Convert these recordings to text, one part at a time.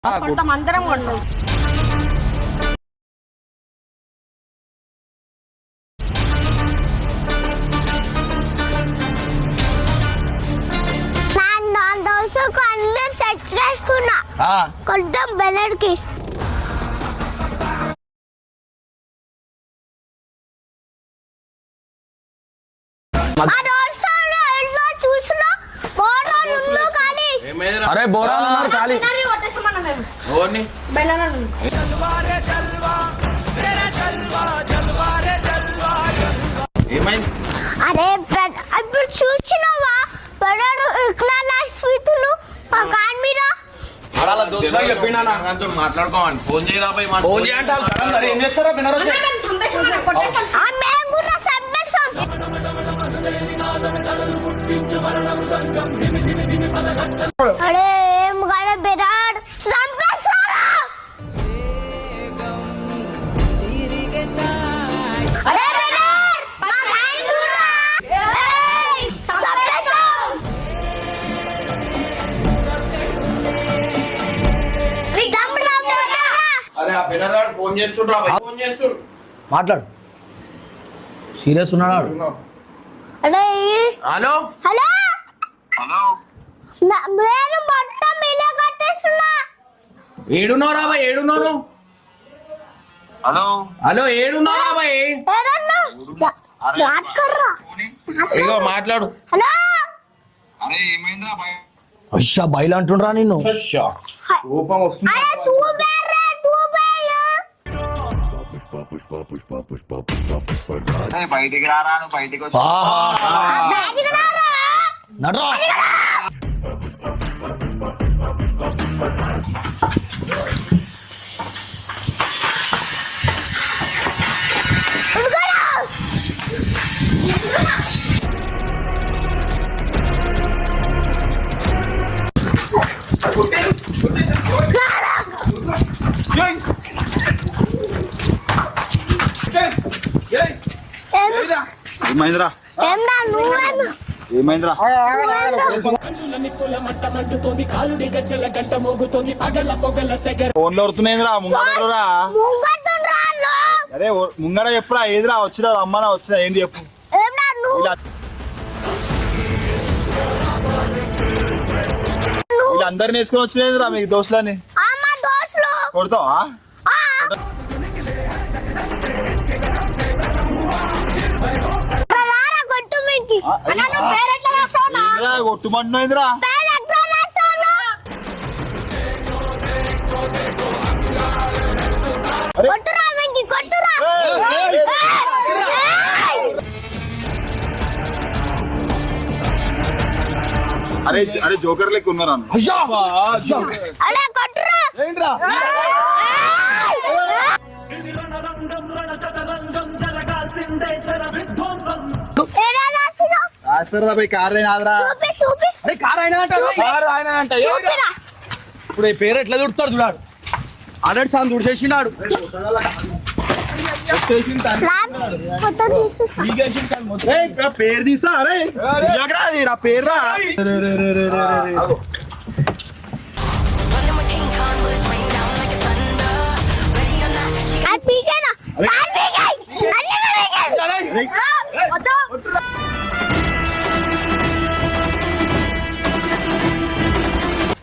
అందరం కొన్నాం. కొట్టం బెనర్కి అరే బోరాలు ఉన్నారు ఖాళీ. అరే ఇప్పుడు చూసినావా స్వీతులు మాట్లాడుకోమని ఫోన్ చేయరా ఏం చేస్తారా అరే ఏం గడ బెరాడ్ చంపేస్తారా అరే బెరాడ్ మా గాయ్ చూడరా ఏయ్ చంపేస్తా రి దమ్మున పోరా అరే ఆ బెనరాడ్ ఫోన్ చేస్తుండ్రా భయ్ ఫోన్ చేస్తుండు మాట్లాడు సీరియస్ ఉన్నాడు. అరే హలో హలో హలో నేను మొత్తం మీలే కట్టేస్తున్నా. ఏడున్నారా భయ్ ఏడున్నారు? హలో హలో ఏడున్నారా భయ్? ఇగో మాట్లాడు. హలో అరే ఏమైందిరా భయ అయ్యా బయలు అంటుండ్రా నిన్ను. కోపం వస్తుంది. అరే తూ బేరే తూ బేయ్ బయటికి రారా నువ్వు బయటికి వచ్చి నడరా ఏమైందిరా ఏమైందిరా ఫోన్లో వస్తున్నాయిరా ముంగడరా అరే ముంగడ చెప్పురా ఏదిరా వచ్చినా అమ్మనా వచ్చినా ఏంది చెప్పు వీళ్ళందరినీ వేసుకొని వచ్చినాయిరా మీకు దోస్తులని కొడతావా కొట్టుమంటున్నాయిరా అరే అరే జోకర్ లెక్క ఉన్నారా కార్ అరే కార్ అయినా అంట ఇప్పుడు ఈ పేరు ఎట్లా దుడతాడు చూడాడు. Already sir దుడిచేసినాడు. పేరు తీసా అరే నా పేరు రా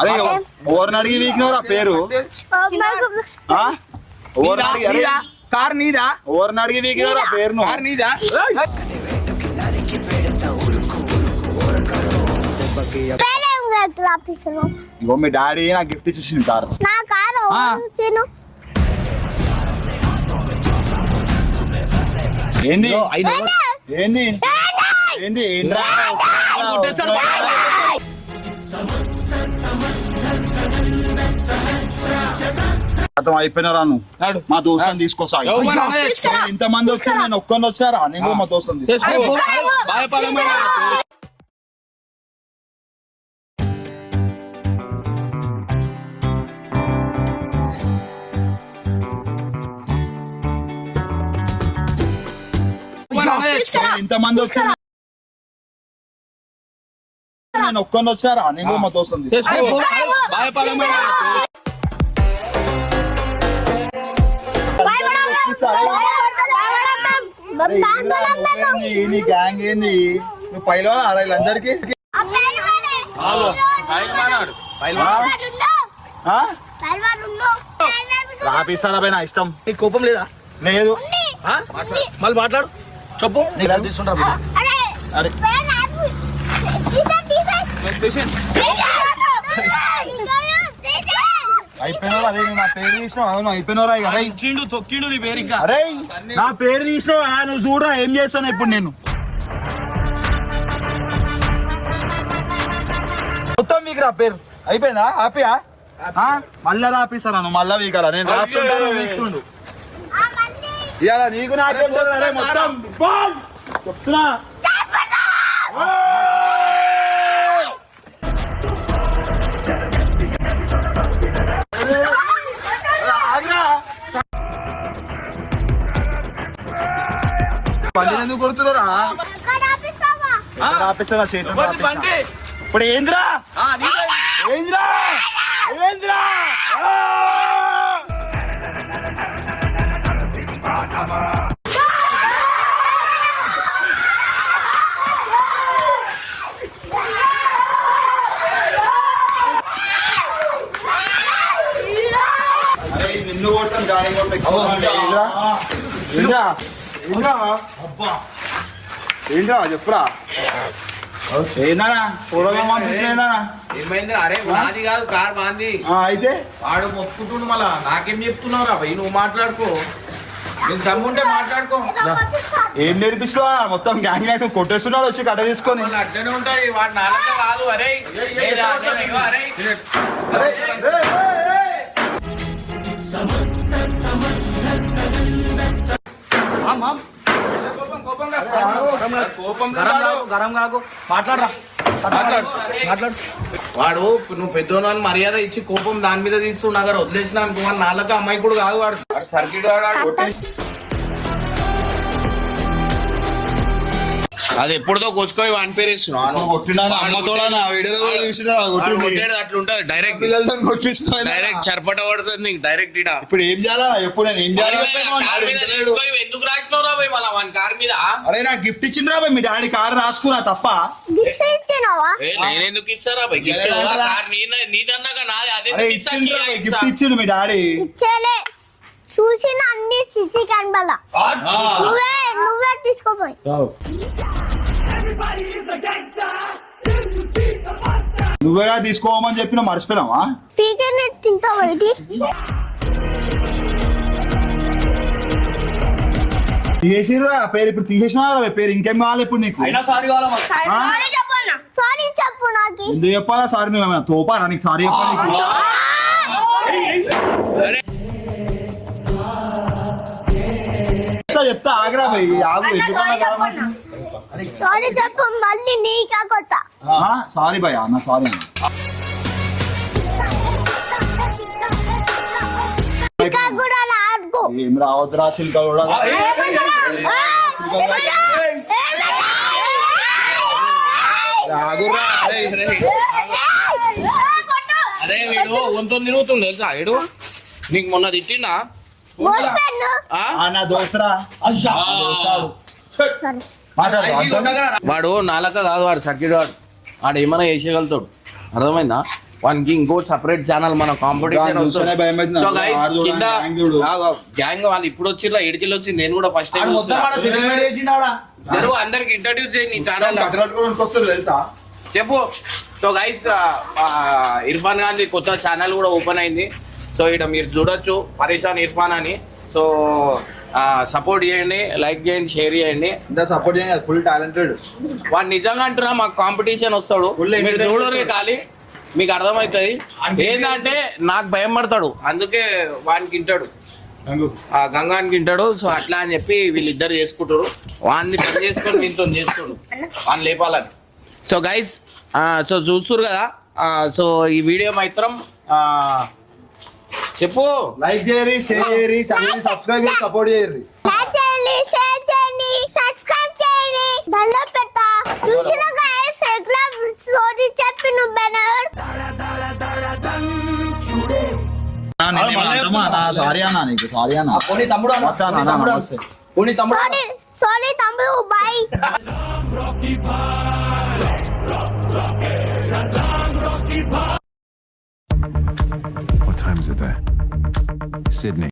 అరే ఎవరిని అడిగి వీకినవరా పేరు కార్ నీదా? ఎవరిని అడిగి వీకినవరా పేరు కార్ నీదా? ఇగో మీ డాడీ నాకు గిఫ్ట్ ఇచ్చేసింది కార్. ఏంది ఏంది ఏంది అర్థం అయిపోయినారా నువ్వు మా దోస్తుని తీసుకొస్తా. ఇంతమంది వచ్చారు నేను ఒక్కని వచ్చారా నేను మా దోస్తుని ఇంతమంది వచ్చారు నేను ఒక్కని వచ్చారా నేను మా దోస్తుని నీ గ్యాంగ్ ఏంది నువ్వు పైలో అలా వీళ్ళందరికీ రాపిస్తారా పై నా ఇష్టం నీకు కోపం లేదా లేదు మళ్ళీ మాట్లాడు చెప్పు నీకు ఎలా తీసుకుంటా అరే అయిపోయినా అదే నువ్వు నా పేరు తీసినావు అవును అయిపోయినరా ఇక అరే చిండు తొక్కిండు నీ పేరు ఇంకా అరే నా పేరు తీసినావు నువ్వు చూడరా ఏం చేస్తాను ఇప్పుడు నేను మొత్తం మీకు రా పేరు అయిపోయిందా హ్యాపీయా మళ్ళా రాపిస్తాను నువ్వు మళ్ళా వీకరా నేను రాస్తుంటాను వీస్తుండు ఇవాళ నీకు నాకేం తెలియదు మొత్తం చెప్తున్నా ఎందుకు కొడుతున్నారా రాపిస్తారా చేతులు ఇప్పుడు ఏంద్రా ఏంద్రా ఏంద్రా నిన్ను కొడతాం జాయిన్ ఏంద్రా చెప్పురా ఏందా పూర్వగా పంపిస్తున్నా ఏమైంది అరే నాది కాదు కార్ బాంది అయితే వాడు మొత్తుకుంటుండు మళ్ళా నాకేం చెప్తున్నావు రా భయ్ నువ్వు మాట్లాడుకో నేను దమ్ముంటే మాట్లాడుకో ఏం నేర్పిస్తున్నా మొత్తం గ్యాంగ్ అయితే కొట్టేస్తున్నాడు వచ్చి కట్ట తీసుకొని మళ్ళీ అట్లనే ఉంటాయి వాడు నాలుక కాదు అరే గరం కాకు మాట్లాడరా మాట్లాడు వాడు నువ్వు పెద్దోని మర్యాద ఇచ్చి కోపం దాని మీద తీస్తున్నా గారు వదిలేసిన అనుకో వాడు నాలుక అమ్మాయి కూడా కాదు వాడు సర్కిట్ అది ఎప్పుడుదో కోసుకొని వాని పేరు అట్లుంటది డైరెక్ట్ డైరెక్ట్ చర్పట పడుతుంది డైరెక్ట్ ఇడ ఇప్పుడు ఏం చేయాలా ఎప్పుడు నేను ఏం చేయాలి ఎందుకు రాసినావు రా భయ్ మళ్ళా వాని కార్ మీద అరే నాకు గిఫ్ట్ ఇచ్చిండ్రా భయ్ మీ డాడీ కార్ రాసుకున్నా తప్ప నేనెందుకు ఇస్తారా భయ్ నీదన్నాక నాది అదే గిఫ్ట్ ఇచ్చిండు మీ డాడీ చూసిన అన్ని సిసి కనబల నువ్వే తీసుకోపోయి నువ్వేగా తీసుకోమని చెప్పిన మర్చిపోయినావా పీకర్ తింటావు తీసేసిరా పేరు ఇప్పుడు తీసేసినా పేరు ఇంకేం కావాలి ఇప్పుడు నీకు అయినా సారీ కావాలా సారీ చెప్పు నాకు ఎందుకు చెప్పాలా సారీ మేము తోపారా నీకు సారీ చెప్పాలి చెప్తా ఆగ్రా భయ్ ఆగు సారీ చెప్పు మళ్ళీ నీకా కొత్త సారీ భయ్ అన్న సారీ ఇంకా కూడా ఆడుకో ఏం రావద్దురా చిల్క కూడా అరే వీడు వంతొని తిరుగుతుంది తెలుసా వీడు నీకు మొన్న తిట్టిండా నా దోసరా వాడు నాలక కాదు వాడు సర్కిట్ వాడు వాడు ఏమైనా చేసేయగలుగుతాడు అర్థమైందా వానికి ఇంకో సపరేట్ ఛానల్ మన కాంపిటీషన్ కింద గ్యాంగ్ వాళ్ళు ఇప్పుడు వచ్చిర్రా ఏడికెళ్ళి వచ్చి నేను కూడా ఫస్ట్ టైం అందరికి ఇంట్రడ్యూస్ చేయి నీ ఛానల్ చెప్పు సో గైస్ ఇర్ఫాన్ గాంధీ కొత్త ఛానల్ కూడా ఓపెన్ అయింది సో ఇక్కడ మీరు చూడొచ్చు పరేషాన్ ఇర్ఫాన్ అని సో సపోర్ట్ చేయండి లైక్ చేయండి షేర్ చేయండి సపోర్ట్ చేయండి ఫుల్ టాలెంటెడ్ వాడు నిజంగా అంటున్నా మాకు కాంపిటీషన్ వస్తాడు మీరు చూడరు ఖాళీ మీకు అర్థమవుతుంది ఏంటంటే నాకు భయం పడతాడు అందుకే వానికి ఇంటాడు గంగానికి ఇంటాడు సో అట్లా అని చెప్పి వీళ్ళిద్దరు చేసుకుంటారు వాడిని పని చేసుకొని దీంతో చేస్తాడు వాడిని లేపాలని సో గైస్ సో చూస్తున్నారు కదా సో ఈ వీడియో మాత్రం చెప్పు లైక్ చేయరి షేర్ చేయరి ఛానల్ సబ్స్క్రైబ్ చేసి సపోర్ట్ చేయరి లైక్ చేయండి షేర్ చేయండి సబ్స్క్రైబ్ చేయండి దండం పెట్టా చూసిన గైస్ ఎట్లా స్టోరీ చెప్పి నువ్వు బెనర్ సారీ అన్న నీకు సారీ అన్న పోనీ తమ్ముడు అన్న. నమస్తే అన్న, తమ్ముడు అన్న. నమస్తే. పోనీ తమ్ముడు అన్న. సారీ తమ్ముడు bye What time is it there? Sydney.